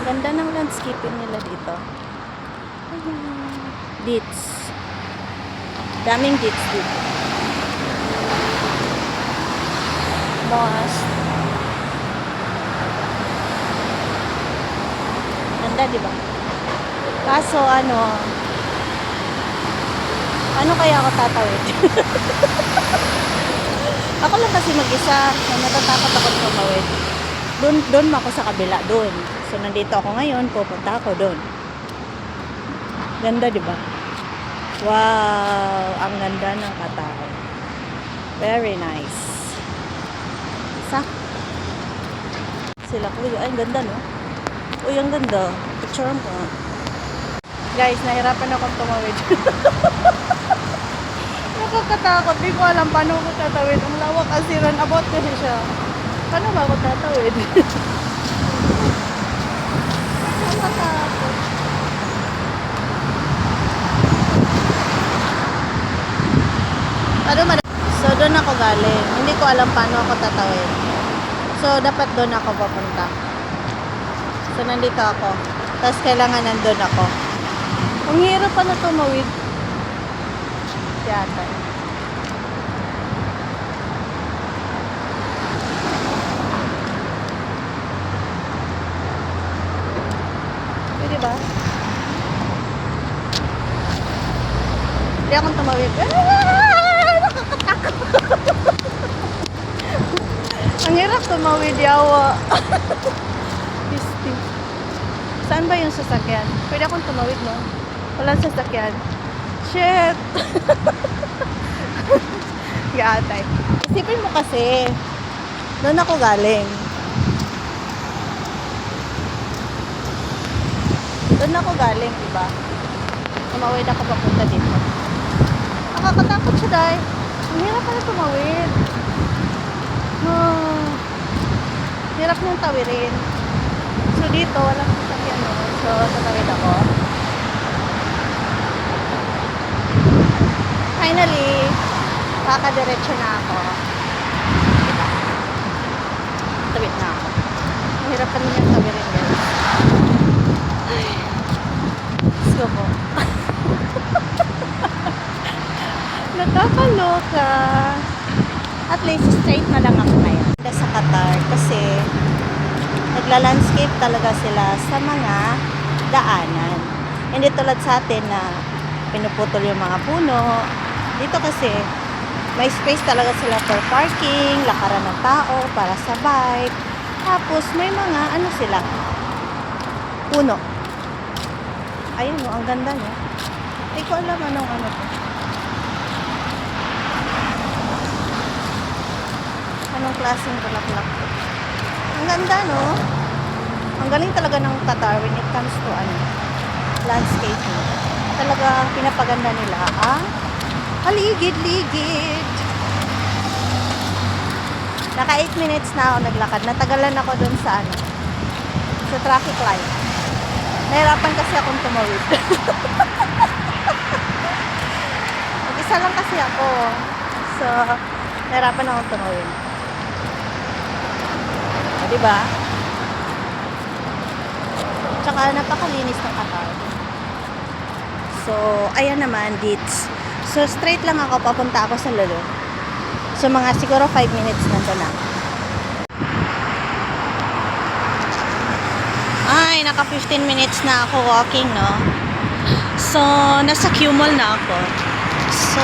Ganda ng landscaping nila dito. Dates. Daming dates dito. Moss. Ganda, di ba? Kaso, ano kaya ako tatawid? Ako lang kasi mag-isa. Natatakot ako tumawid. Doon ako sa kabila, doon. So, nandito ako ngayon, pupunta ako doon. Ganda, di ba? Wow! Ang ganda ng Qatar. Very nice. Isa? Sila kuya. Ay, ang ganda, no? Uy, ang ganda. Picture mo. Guys, nahirapan akong tumawid. Nakakatakot. Di ko alam paano ako tatawid. Ang lawak kasi runabout kasi siya. Paano ba ako tatawid? Nakakatakot. So, doon ako galing. Hindi ko alam paano ako tatawid. So, dapat doon ako papunta. So, nandito ako. Tapos, kailangan nandun ako. Ang hirap pa na tumawid. Yata. Pwede ba? Hindi akong tumawid. Ang hirap tumawid, yawa. Saan ba yung sasakyan? Pwede akong tumawid, no? Walang sasakyan. Shit! Gatay. Isipin mo kasi, doon ako galing. Doon ako galing, diba? Tumawid ako papunta dito. Nakakatakot siya, dahil. Ang hirap pala tumawid. Hirap niyang tawirin. So, dito, walang sasakyan, no? So, tatawid ako. Finally, kakadiretso na ako. Diba? Tawid na ako. Ang hirap pa niyang tawirin, guys. Ay. Let's go po. Nakakaloka. At least straight na lang ako ngayon. Sa Qatar kasi nagla-landscape talaga sila sa mga daanan. Hindi tulad sa atin na pinuputol yung mga puno. Dito kasi may space talaga sila for parking, lakaran ng tao para sa bike. Tapos may mga sila puno. Ayun, ang ganda niya. Hindi ko alam anong to. Anong klaseng bulaklak to. Ang ganda, no? Ang galing talaga ng Qatar when it comes to landscaping. Talaga pinapaganda nila ang paligid-ligid. Naka 8 minutes na ako naglakad. Natagalan ako dun sa sa traffic light. Nahirapan kasi akong tumawid. Mag-isa lang kasi ako. So, nahirapan akong tumawid. Diba? Tsaka napakalinis ng Qatar. So, ayan naman, dates. So, straight lang ako, papunta ako sa Lulu. So, mga siguro 5 minutes nandun na. Ay, naka 15 minutes na ako walking, no? So, nasa Q-Mall na ako. So,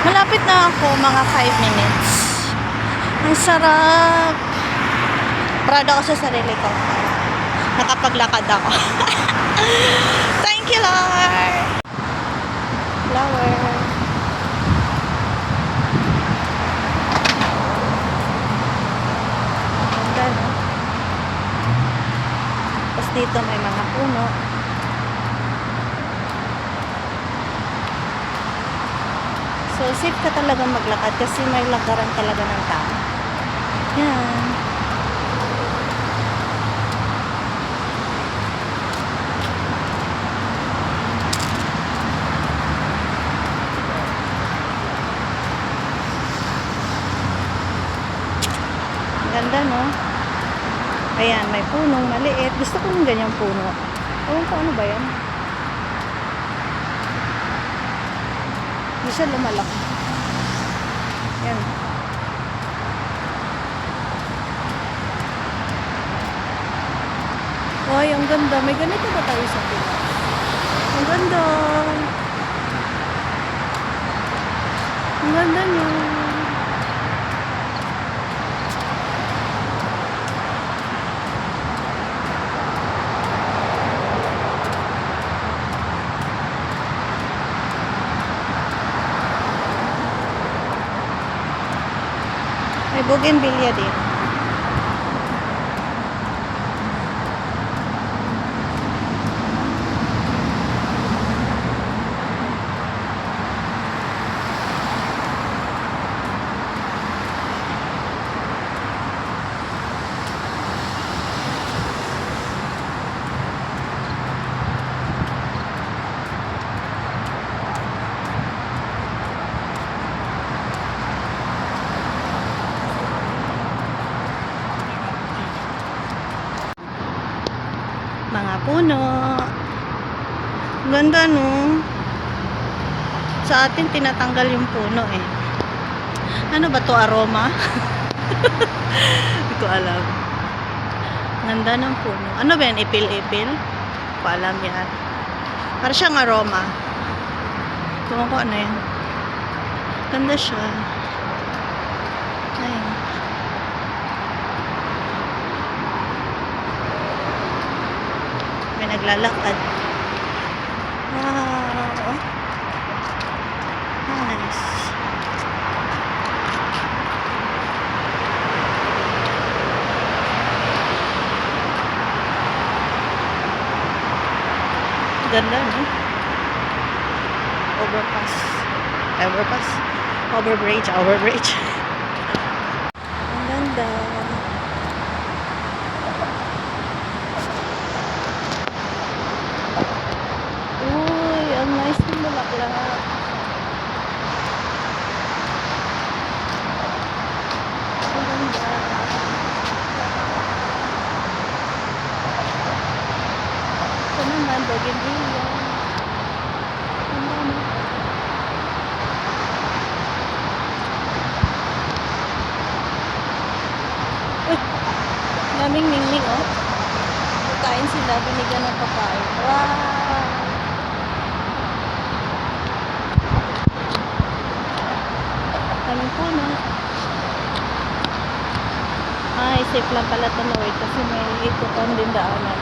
malapit na ako, mga 5 minutes. Ang sarap. Proud ako sa sarili ko. Nakapaglakad ako. Thank you, Lord! Flower. Ganda, no? Tapos dito may mga puno. So, safe ka talaga maglakad kasi may lakaran talaga ng tao. Yan. Ganda, no? Ayan, may punong maliit. Gusto ko ng ganyang puno. Ewan ko ano ba yan. Hindi siya lumalaki. Yan. Ay, ang ganda. May ganito ba tayo sa Pinas? Ang ganda. Ang ganda niya. May bougainvillea din. Mga puno. Ganda, no? Sa atin, tinatanggal yung puno, eh. Ano ba to, aroma? Hindi ko alam. Ganda ng puno. Ano ba yan? Ipil-ipil? Hindi ko alam yan. Para siyang aroma. Tuwan ko ano yan. Ganda siya. Ayun. May naglalakad. Wow. Nice. Ganda, no? Overpass. Overpass. Overbridge. Overbridge. Ang ganda. Uy, ang nice ng bulaklak. Ang ganda. Ito naman, bougainvillea. Ang dami. Uy, daming ningning, oh. Kain sila, binigyan ng pagkain. Wow! Daming puno. Ay, safe lang pala tumawid kasi may ikutan din daanan.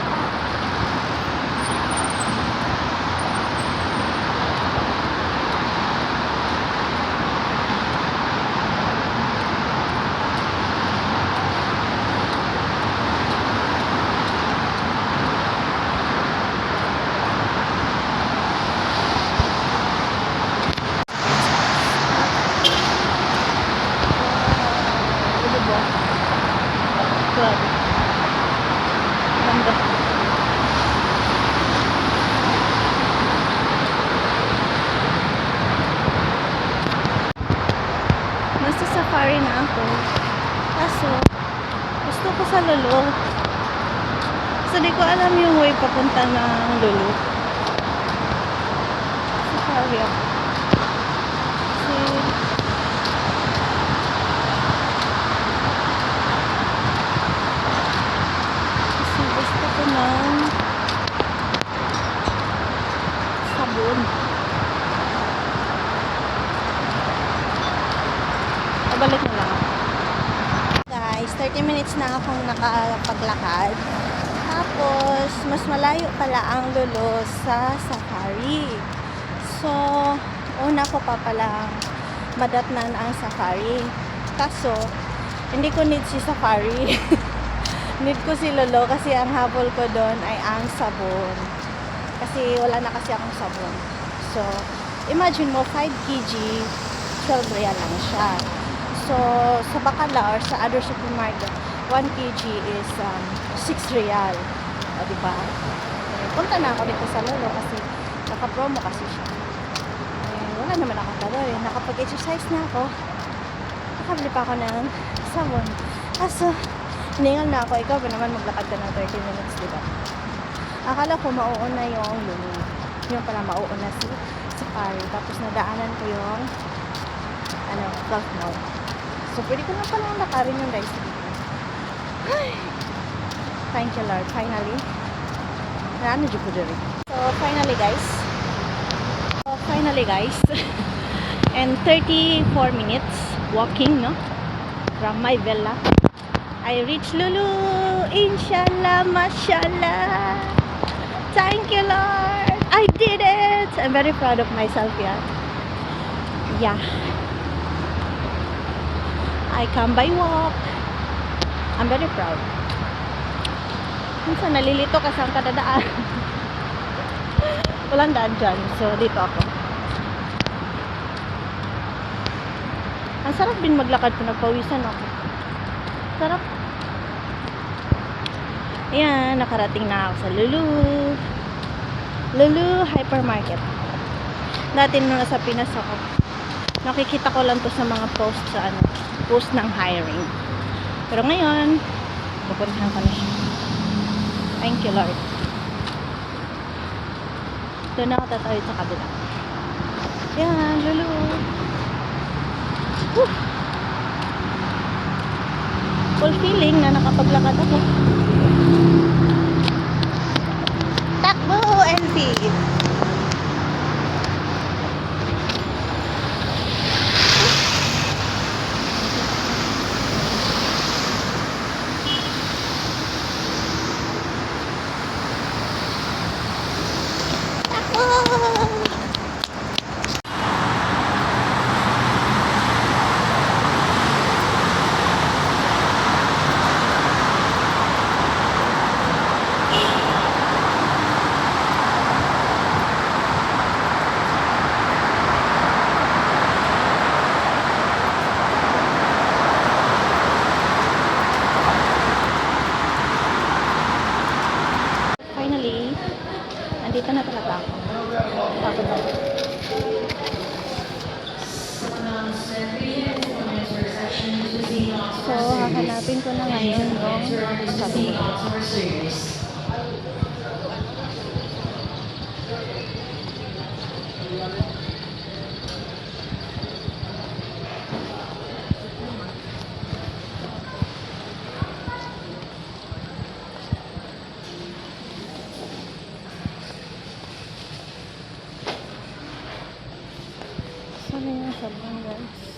Ano ba? Grabe. Ganda. Nasa safari na ako. Kaso, gusto ko sa Lolo. So, di ko alam yung way papunta ng Lolo. Safari ako. Kasi gusto ko ng sabon. Pabalik na lang ako. Guys, 30 minutes na akong nakapaglakad. Tapos, mas malayo pala ang Lolo sa safari. So, una ko pa palang madatnan ang safari. Kaso, hindi ko need si safari. Need ko si Lolo kasi ang habol ko doon ay ang sabon. Kasi wala na kasi akong sabon. So, imagine mo, 5 kg, 12 real lang siya. So, sa Bacala or sa other supermarket, 1 kg is 6 real. O, diba? Punta na ako dito sa Lolo kasi naka-promo kasi siya. Wala naman akong gagawin. Nakapag-exercise na ako. Nakabili pa ako ng sabon. Kaso, Ningal na ako. Ikaw ba naman maglakad ka ng 30 minutes, di ba? Akala ko mauuna yung Lulu. Yung pala mauuna si Pari. Tapos nadaanan ko yung Gulf Mall. So, pwede ko na palang lakarin yung guys. Ay! Thank you, Lord. Finally. Naano dyan ko dyan. So, finally guys. And 34 minutes walking, no? From my villa. I reached Lulu. Inshallah, mashallah. Thank you, Lord. I did it. I'm very proud of myself, yeah. Yeah. I come by walk. I'm very proud. Minsan nalilito kasi ang kadadaan. Walang daan dyan. So, dito ako. Ang sarap din maglakad kung nagpawisan ako. Sarap. Ayan, nakarating na ako sa Lulu Hypermarket. Dati nung nasa Pinas ako, nakikita ko lang to sa mga post ng hiring. Pero ngayon, pupuntahan ko na siya. Thank you, Lord. Doon na ako tatawid sa kabila. Yan, Lulu. Woo! Fulfilling na nakapaglakad ako. Takbo, NC! Finally, nandito na talaga ako. Pagod ako. So, hahanapin ko na ngayon yung sabi ko. Saan na yung sabihan guys?